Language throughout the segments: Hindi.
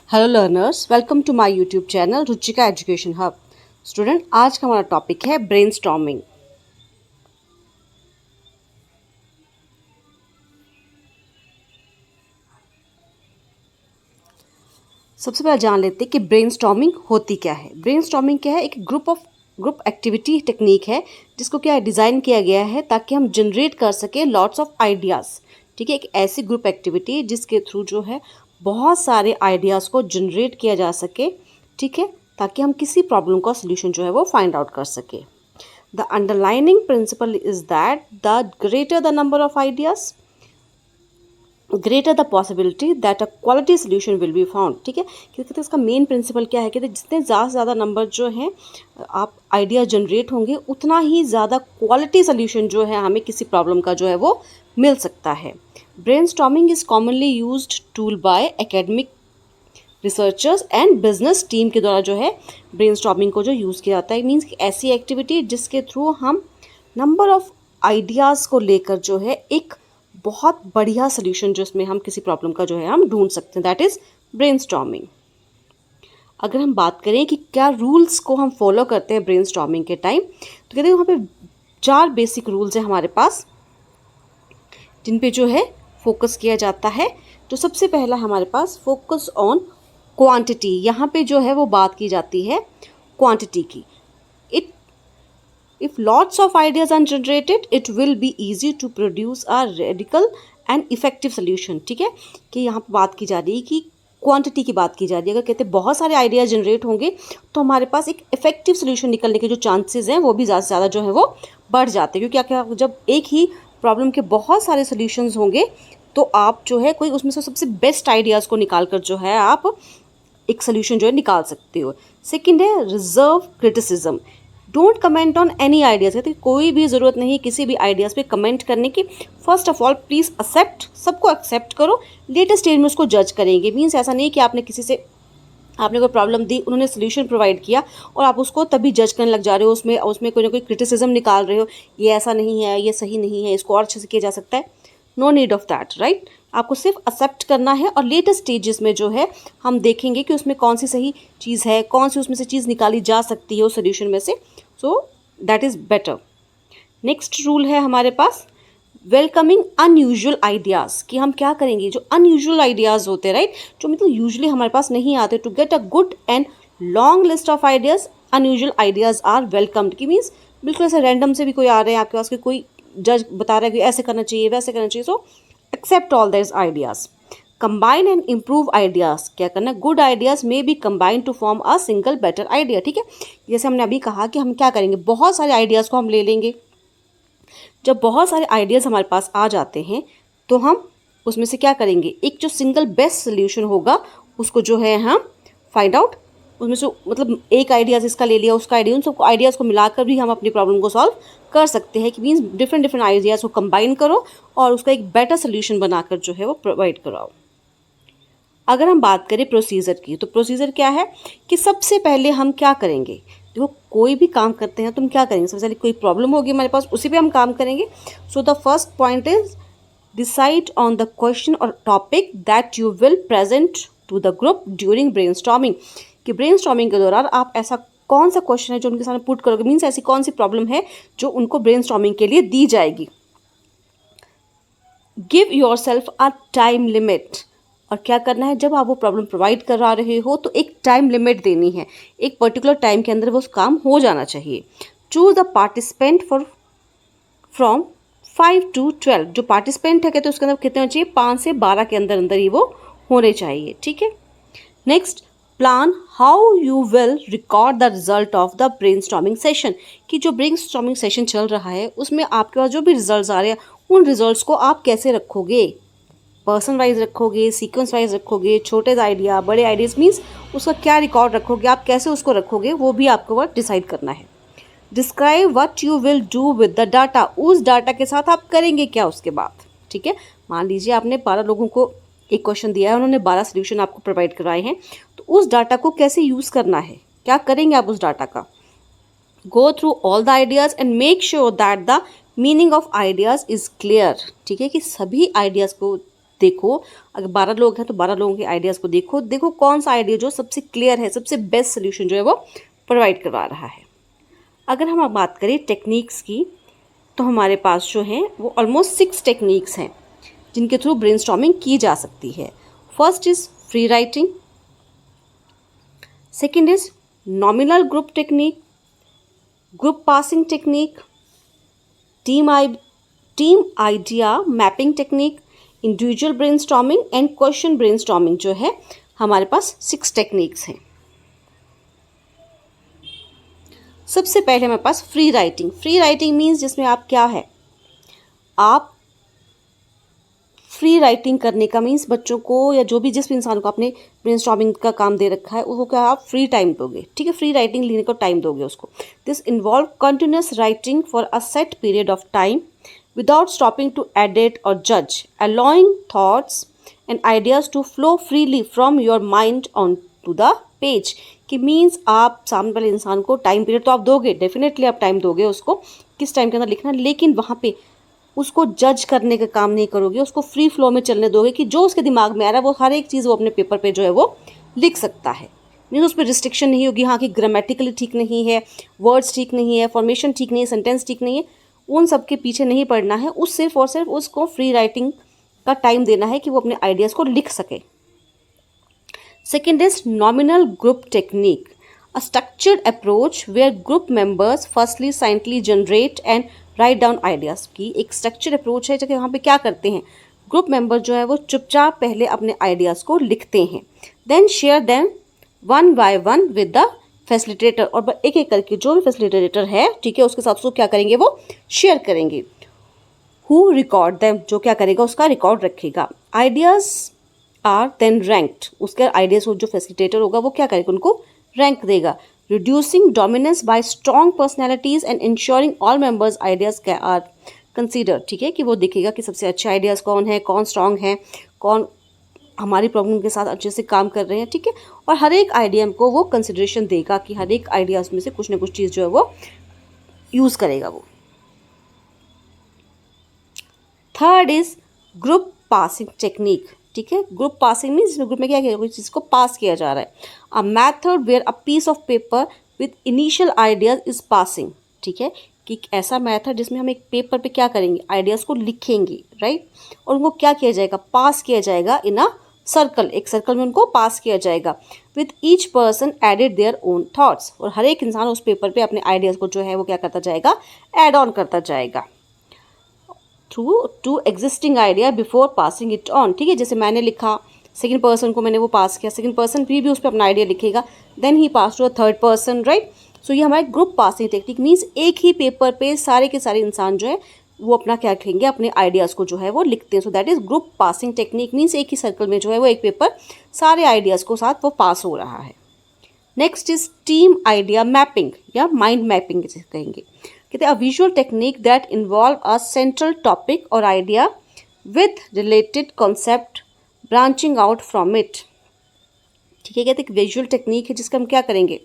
Hello learners, welcome to my YouTube channel Ruchika education hub. Student, आज का हमारा टॉपिक है ब्रेनस्टॉर्मिंग। सबसे पहले जान लेते हैं कि ब्रेनस्टॉर्मिंग होती क्या है। ब्रेनस्टॉर्मिंग क्या है? एक ग्रुप एक्टिविटी टेक्निक है जिसको क्या डिज़ाइन किया गया है ताकि हम जनरेट कर सकें लॉट्स ऑफ आइडियाज़। ठीक है, एक ऐसी ग्रुप एक्टिविटी जिसके थ्रू जो है बहुत सारे आइडियाज़ को जनरेट किया जा सके। ठीक है, ताकि हम किसी प्रॉब्लम का सोल्यूशन जो है वो फाइंड आउट कर सके। The underlining principle is that the greater the number of ideas greater the possibility that a quality solution will be found. ठीक है, क्योंकि इसका मेन प्रिंसिपल क्या है कि जितने ज़्यादा से ज़्यादा नंबर जो हैं आप आइडिया जनरेट होंगे उतना ही ज़्यादा क्वालिटी सोल्यूशन जो है हमें किसी प्रॉब्लम का जो है वो मिल सकता है। Brainstorming is commonly used tool by academic researchers and business team के द्वारा जो है ब्रेनस्टॉर्मिंग को जो यूज़ किया जाता है। मीन्स ऐसी एक्टिविटी जिसके थ्रू हम नंबर ऑफ आइडियाज़ को लेकर जो है एक बहुत बढ़िया सोल्यूशन जो इसमें हम किसी प्रॉब्लम का जो है हम ढूंढ सकते हैं, दैट इज़ ब्रेनस्टॉर्मिंग। अगर हम बात करें कि क्या रूल्स को हम फॉलो करते हैं ब्रेनस्टॉर्मिंग के टाइम, तो कहते हैं वहाँ पे 4 बेसिक रूल्स हैं हमारे पास जिन पे जो है फोकस किया जाता है। तो सबसे पहला हमारे पास फोकस ऑन क्वांटिटी। यहाँ पे जो है वो बात की जाती है क्वांटिटी की। It If lots of ideas are generated, it will be easy to produce a radical and effective solution। ठीक है, कि यहाँ पर बात की जा रही है कि क्वांटिटी की बात की जा रही है। अगर कहते हैं बहुत सारे आइडियाज जनरेट होंगे तो हमारे पास एक इफेक्टिव सोल्यूशन निकलने के जो चांसेस हैं वो भी ज़्यादा से ज़्यादा जो है वो बढ़ जाते हैं। क्योंकि क्या जब एक ही प्रॉब्लम के बहुत सारे सोल्यूशंस होंगे तो आप जो है कोई उसमें से सबसे बेस्ट आइडियाज़ को निकाल कर जो है आप एक सोल्यूशन जो है निकाल सकते हो। सेकेंड है reserve criticism. Don't comment on any ideas. कहते कोई भी ज़रूरत नहीं किसी भी आइडियाज़ पे कमेंट करने की। First of all please accept, सबको एक्सेप्ट करो, लेटेस्ट स्टेज में उसको जज करेंगे। मीन्स ऐसा नहीं कि आपने किसी से आपने कोई प्रॉब्लम दी, उन्होंने सोल्यूशन प्रोवाइड किया और आप उसको तभी जज करने लग जा रहे हो, उसमें उसमें कोई ना कोई क्रिटिसिज्म निकाल रहे हो, ये ऐसा नहीं है, ये सही नहीं है, इसको और अच्छे से किया जा सकता है। No need of that, right. आपको सिर्फ एक्सेप्ट करना है और लेटेस्ट स्टेजेस में जो है हम देखेंगे कि उसमें कौन सी सही चीज़ है, कौन सी उसमें से चीज़ निकाली जा सकती है उस सोल्यूशन में से। So that is better. Next rule है हमारे पास वेलकमिंग अनयूजुअल आइडियाज़। कि हम क्या करेंगे जो अनयूजुअल आइडियाज़ होते हैं, राइट, जो मतलब यूजुअली हमारे पास नहीं आते। To get a good and long list of ideas, unusual ideas are welcomed. की मीन्स बिल्कुल ऐसे रैंडम से भी कोई आ रहे हैं आपके पास कि कोई जज बता रहा है कि ऐसे करना चाहिए वैसे करना चाहिए। So accept all this ideas. Combine and improve ideas. क्या करना, गुड आइडियाज़ में be combine to form a single better idea. ठीक है, जैसे हमने अभी कहा कि हम क्या करेंगे, बहुत सारे आइडियाज़ को हम ले लेंगे। जब बहुत सारे आइडियाज़ हमारे पास आ जाते हैं तो हम उसमें से क्या करेंगे, एक जो सिंगल बेस्ट सोल्यूशन होगा उसको जो है हम फाइंड आउट, उसमें से मतलब एक आइडियाज़ इसका ले लिया उसका आइडिया, उन सबको आइडियाज़ को मिलाकर भी हम अपनी प्रॉब्लम को सॉल्व कर सकते हैं। कि मीन्स डिफरेंट डिफरेंट आइडियाज़ को कंबाइन करो और उसका एक बेटर सोल्यूशन बनाकर जो है वो प्रोवाइड कराओ। अगर हम बात करें प्रोसीजर की, तो प्रोसीजर क्या है कि सबसे पहले हम क्या करेंगे, देखो कोई भी काम करते हैं तो हम क्या करेंगे, सबसे पहले कोई प्रॉब्लम होगी हमारे पास उसी पे हम काम करेंगे। So the first point is decide on the question और topic that you will present to the group during brainstorming. कि ब्रेनस्टॉर्मिंग के दौरान आप ऐसा कौन सा क्वेश्चन है जो उनके सामने पुट करोगे, मीन्स ऐसी कौन सी प्रॉब्लम है जो उनको ब्रेनस्टॉर्मिंग के लिए दी जाएगी। Give your self a time limit. और क्या करना है, जब आप वो प्रॉब्लम प्रोवाइड करा रहे हो तो एक टाइम लिमिट देनी है, एक पर्टिकुलर टाइम के अंदर वो काम हो जाना चाहिए। Choose the participant for from 5 to 12। जो पार्टिसिपेंट है कहते हैं उसके अंदर कितने होने चाहिए, 5 से 12 के अंदर अंदर ही वो होने चाहिए। ठीक है, next plan how you will record the result of the brainstorming session. कि जो ब्रेनस्टॉर्मिंग सेशन चल रहा है उसमें आपके पास जो भी रिजल्ट्स आ रहे हैं उन रिजल्ट्स को आप कैसे रखोगे, पर्सन वाइज रखोगे, सीक्वेंस वाइज रखोगे, छोटे आइडिया बड़े आइडियाज, मीन्स उसका क्या रिकॉर्ड रखोगे, आप कैसे उसको रखोगे वो भी आपको वह डिसाइड करना है। Describe what you will do with the data. उस डाटा के साथ आप करेंगे क्या उसके बाद। ठीक है, मान लीजिए आपने 12 लोगों को एक क्वेश्चन दिया है, उन्होंने 12 सोल्यूशन आपको प्रोवाइड करवाए हैं, तो उस डाटा को कैसे यूज़ करना है, क्या करेंगे आप उस डाटा का। Go through all the ideas and make sure that the meaning of ideas is clear. ठीक है, कि सभी आइडियाज़ को देखो, अगर 12 लोग हैं तो 12 लोगों के आइडियाज़ को देखो, देखो कौन सा आइडिया जो सबसे क्लियर है, सबसे बेस्ट सोल्यूशन जो है वो प्रोवाइड करवा रहा है। अगर हम अब बात करें टेक्निक्स की, तो हमारे पास जो हैं वो ऑलमोस्ट 6 टेक्निक्स हैं जिनके थ्रू ब्रेनस्टॉर्मिंग की जा सकती है। First is free writing, second is nominal group technique, group passing technique, team idea mapping technique, individual brainstorming and question brainstorming जो है हमारे पास 6 टेक्निक्स हैं। सबसे पहले हमारे पास free writing. Free writing means जिसमें आप क्या है, आप फ्री राइटिंग करने का मीन्स बच्चों को या जो भी जिस भी इंसान को आपने ब्रेनस्टॉर्मिंग का काम दे रखा है उसको क्या आप फ्री टाइम दोगे, ठीक है, फ्री राइटिंग लेने को टाइम दोगे उसको। This involve continuous writing for a set period of time without stopping to edit or judge, allowing thoughts and ideas to flow freely from your mind onto the page। कि मीन्स आप सामने वाले इंसान को टाइम पीरियड तो आप दोगे, डेफिनेटली आप टाइम दोगे उसको किस टाइम के अंदर लिखना, लेकिन वहाँ पे उसको जज करने का काम नहीं करोगे, उसको फ्री फ्लो में चलने दोगे कि जो उसके दिमाग में आ रहा है वो हर एक चीज़ वो अपने पेपर पे जो है वो लिख सकता है। मीन्स उस पर रिस्ट्रिक्शन नहीं होगी, हाँ कि ग्रामेटिकली ठीक नहीं है, वर्ड्स ठीक नहीं है, फॉर्मेशन ठीक नहीं है, सेंटेंस ठीक नहीं है, उन सब के पीछे नहीं पड़ना है। उस सिर्फ और सिर्फ उसको फ्री राइटिंग का टाइम देना है कि वो अपने आइडियाज़ को लिख सके। Second is nominal group technique, a structured approach where group members firstly silently generate and write down ideas. की एक स्ट्रक्चर्ड अप्रोच है जबकि वहाँ पे क्या करते हैं, ग्रुप मेंबर जो है वो चुपचाप पहले अपने आइडियाज़ को लिखते हैं, then share them one by one with the facilitator, और एक एक करके जो भी फैसिलिटेटर है, ठीक है, उसके साथ उसको क्या करेंगे वो शेयर करेंगे। हु रिकॉर्ड देम, जो क्या करेगा उसका रिकॉर्ड रखेगा। आइडियाज़ आर देन रैंक्ड, उसके आइडियाज़ जो फैसिलिटेटर होगा वो क्या करेगा, उनको रैंक देगा। Reducing dominance by strong personalities and ensuring all members ideas are consider, ठीक है, कि वो देखेगा कि सबसे अच्छे आइडियाज़ कौन है, कौन स्ट्रॉन्ग है, कौन हमारी प्रॉब्लम के साथ अच्छे से काम कर रहे हैं, ठीक है, और हर एक आइडिया को वो कंसिडरेशन देगा कि हर एक आइडियाज़ में से कुछ ना कुछ चीज़ जो है वो यूज़ करेगा वो। Third is group passing technique, ठीक है, ग्रुप पासिंग मीन्स ग्रुप में क्या किया, कोई चीज़ को पास किया जा रहा है। A method where a piece of paper with initial ideas is passing, ठीक है, कि ऐसा मैथड जिसमें हम एक पेपर पे क्या करेंगे, आइडियाज़ को लिखेंगे, राइट, और उनको क्या किया जाएगा, पास किया जाएगा इन अ सर्कल, एक सर्कल में उनको पास किया जाएगा। With each person added their own thoughts, और हर एक इंसान उस पेपर पे अपने आइडियाज़ को जो है वो क्या करता जाएगा, ऐड ऑन करता जाएगा through to existing idea before passing it on, ठीक है, जैसे मैंने लिखा, सेकंड पर्सन को मैंने वो पास किया, सेकंड पर्सन भी उस पर अपना आइडिया लिखेगा, then he pass to a third person, right. So ये हमारे ग्रुप पासिंग टेक्निक मीन्स एक ही पेपर पे सारे के सारे इंसान जो है वो अपना क्या लिखेंगे, अपने आइडियाज़ को जो है वो लिखते हैं। So that is group passing technique means एक ही सर्कल में जो है वो एक पेपर सारे आइडियाज़ को साथ वो पास हो रहा है। Next is team idea mapping या माइंड मैपिंग जिसे कहेंगे, कहते हैं a visual technique that involve a central topic और idea with related concept branching out from it, ठीक है, कहते हैं विजुअल टेक्निक है जिसका हम क्या करेंगे,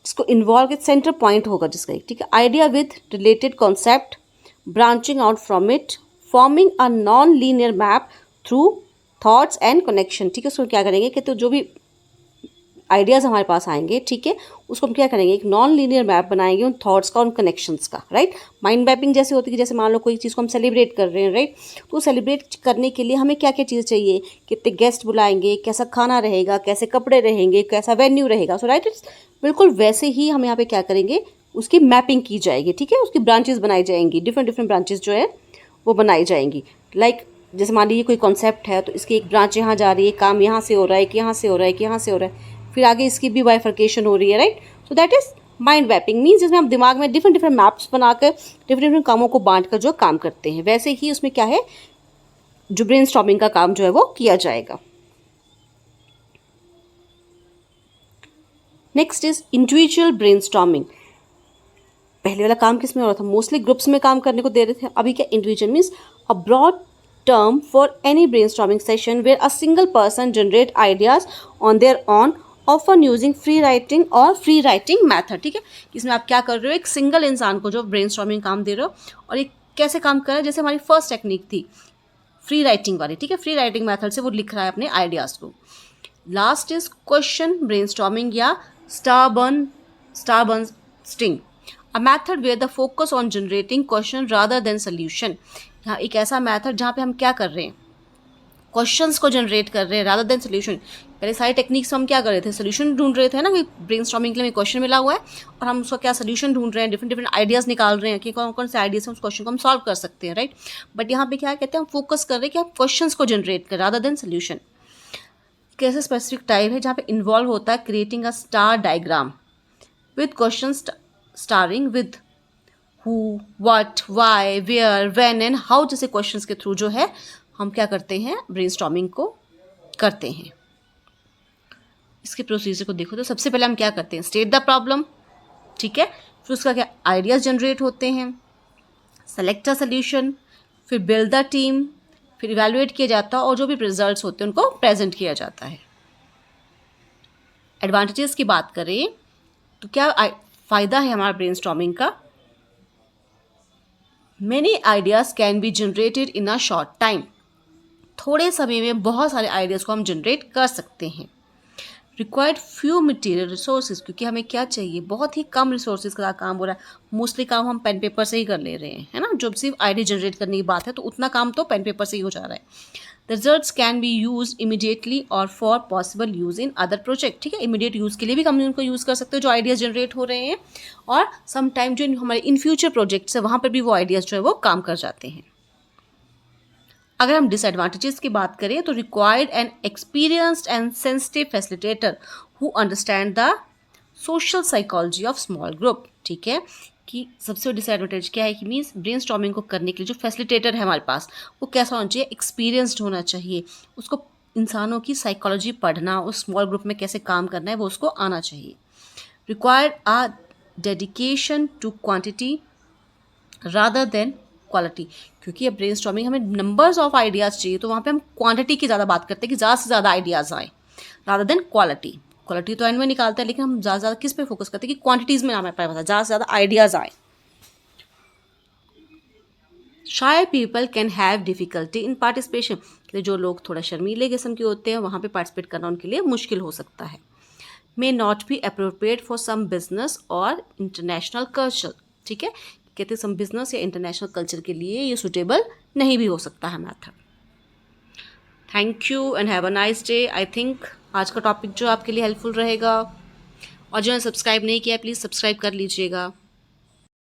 जिसको इन्वॉल्व सेंटर पॉइंट होगा जिसका, ठीक है, idea with related concept branching out from it, forming a non linear map through thoughts and connection, ठीक है, उसको क्या करेंगे कि तो जो भी आइडियाज़ हमारे पास आएंगे, ठीक है, उसको हम क्या करेंगे, एक नॉन लीनियर मैप बनाएंगे उन थॉट्स का, उन कनेक्शंस का, राइट। माइंड मैपिंग जैसे होती है कि जैसे मान लो कोई चीज़ को हम सेलिब्रेट कर रहे हैं, राइट, तो सेलिब्रेट करने के लिए हमें क्या क्या चीज़ चाहिए, कितने गेस्ट बुलाएंगे, कैसा खाना रहेगा, कैसे कपड़े रहेंगे, कैसा वेन्यू रहेगा। सो राइट, बिल्कुल वैसे ही हम यहाँ पे क्या करेंगे, उसकी मैपिंग की जाएगी, ठीक है, उसकी ब्रांचेस बनाई जाएंगी, डिफरेंट ब्रांचेस जो है वो बनाई जाएंगी। लाइक जैसे मान लीजिए कोई कॉन्सेप्ट है तो इसकी एक ब्रांच यहाँ जा रही है, काम यहाँ से हो रहा है, कि यहाँ से हो रहा है, कि यहाँ से हो रहा है, फिर आगे इसकी भी बाइफर्केशन हो रही है, right. So that is mind mapping means जिसमें हम दिमाग में डिफरेंट मैप्स बनाकर डिफरेंट कामों को बांट कर जो काम करते हैं, वैसे ही उसमें क्या है, जो ब्रेनस्टॉर्मिंग का काम जो है वो किया जाएगा। Next is individual brainstorming. पहले वाला काम किस में हो रहा था, मोस्टली ग्रुप्स में काम करने को दे रहे थे, अभी क्या individual means a broad term for any brainstorming session where a single person generate ideas on their own, often using free writing or free writing method, ठीक है, इसमें आप क्या कर रहे हो, एक सिंगल इंसान को जो ब्रेनस्टॉर्मिंग काम दे रहे हो, और ये कैसे काम कर रहा है, जैसे हमारी फर्स्ट टेक्निक थी फ्री राइटिंग वाली, ठीक है, फ्री राइटिंग मेथड से वो लिख रहा है अपने आइडियाज़ को। लास्ट इज क्वेश्चन ब्रेनस्टॉर्मिंग या starbursting, a method where the focus on generating question rather than solution. यहाँ एक ऐसा मेथड जहाँ पे हम क्या कर रहे हैं, क्वेश्चंस को जनरेट कर रहे हैं रादर देन सोल्यूशन। पहले सारी टेक्निक्स में हम क्या कर रहे थे, सोल्यूशन ढूंढ रहे थे ना, कि ब्रेनस्टॉर्मिंग के लिए क्वेश्चन मिला हुआ है और हम उसका क्या सोल्यूशन ढूंढ रहे हैं, डिफरेंट डिफरेंट आइडियाज़ निकाल रहे हैं कि कौन कौन से आइडियाज़ से उस क्वेश्चन को हम सॉल्व कर सकते हैं, राइट। बट यहाँ पे क्या कहते हैं, हम फोकस कर रहे हैं कि हम क्वेश्चंस को जनरेट कर रादर देन सोल्यूशन। कैसे स्पेसिफिक टाइप है जहाँ पे इन्वॉल्व होता है creating a star diagram with question starting with who, what, why, where, when and how जैसे क्वेश्चंस के थ्रू जो है हम क्या करते हैं, ब्रेनस्टॉर्मिंग को करते हैं। इसके प्रोसीजर को देखो तो सबसे पहले हम क्या करते हैं, स्टेट द प्रॉब्लम, ठीक है, फिर उसका क्या आइडियाज जनरेट होते हैं, सेलेक्ट अ सोल्यूशन, फिर बिल्ड द टीम, फिर इवैल्यूएट किया जाता है और जो भी रिजल्ट्स होते हैं उनको प्रेजेंट किया जाता है। एडवांटेजेस की बात करें तो क्या फ़ायदा है हमारा ब्रेनस्टॉर्मिंग का, many ideas can be generated in a short time, थोड़े समय में बहुत सारे आइडियाज़ को हम जनरेट कर सकते हैं। रिक्वायर्ड फ्यू मटेरियल रिसोर्सेज, क्योंकि हमें क्या चाहिए, बहुत ही कम रिसोर्सेज का काम हो रहा है, मोस्टली काम हम पेन पेपर से ही कर ले रहे हैं, है ना, जो सिर्फ आइडिया जनरेट करने की बात है तो उतना काम तो पेन पेपर से ही हो जा रहा है। The results can be use immediately और for possible use in other project, ठीक है, इमीडिएट यूज़ के लिए भी हम उनको यूज़ कर सकते हो जो आइडियाज़ जनरेट हो रहे हैं, और सम टाइम जो हमारे इन फ्यूचर प्रोजेक्ट्स है वहाँ पर भी वो आइडियाज़ जो है वो काम कर जाते हैं। अगर हम डिसएडवांटेजेस की बात करें तो required N experienced and sensitive facilitator who understand the social psychology of small group, ठीक है, कि सबसे डिसएडवांटेज क्या है कि मीन्स ब्रेनस्टॉर्मिंग को करने के लिए जो फैसिलिटेटर है हमारे पास वो कैसा होना चाहिए, एक्सपीरियंस्ड होना चाहिए, उसको इंसानों की साइकोलॉजी पढ़ना, उस स्मॉल ग्रुप में कैसे काम करना है वो उसको आना चाहिए। Required a dedication to quantity rather than quality, क्योंकि अब ब्रेनस्टॉर्मिंग हमें नंबर्स ऑफ आइडियाज़ चाहिए तो वहाँ पे हम क्वांटिटी की ज़्यादा बात करते हैं कि ज़्यादा से ज़्यादा आइडियाज़ आए रादर देन क्वालिटी। क्वालिटी तो एंड में निकालते हैं लेकिन हम ज़्यादा से ज़्यादा किस पे फोकस करते हैं कि क्वांटिटीज़ में हमारे पास ज़्यादा से ज़्यादा आइडियाज़ आए। Shy people can have difficulty in participation, जो लोग थोड़ा शर्मीले किस्म के होते हैं वहाँ पे पार्टिसिपेट करना उनके लिए मुश्किल हो सकता है। May not be appropriate for some business और इंटरनेशनल कल्चर, ठीक है, कहते सम बिजनेस या इंटरनेशनल कल्चर के लिए ये सुटेबल नहीं भी हो सकता है method. Thank you and have a nice day. I think आज का टॉपिक जो आपके लिए हेल्पफुल रहेगा, और जो सब्सक्राइब नहीं किया प्लीज़ सब्सक्राइब कर लीजिएगा।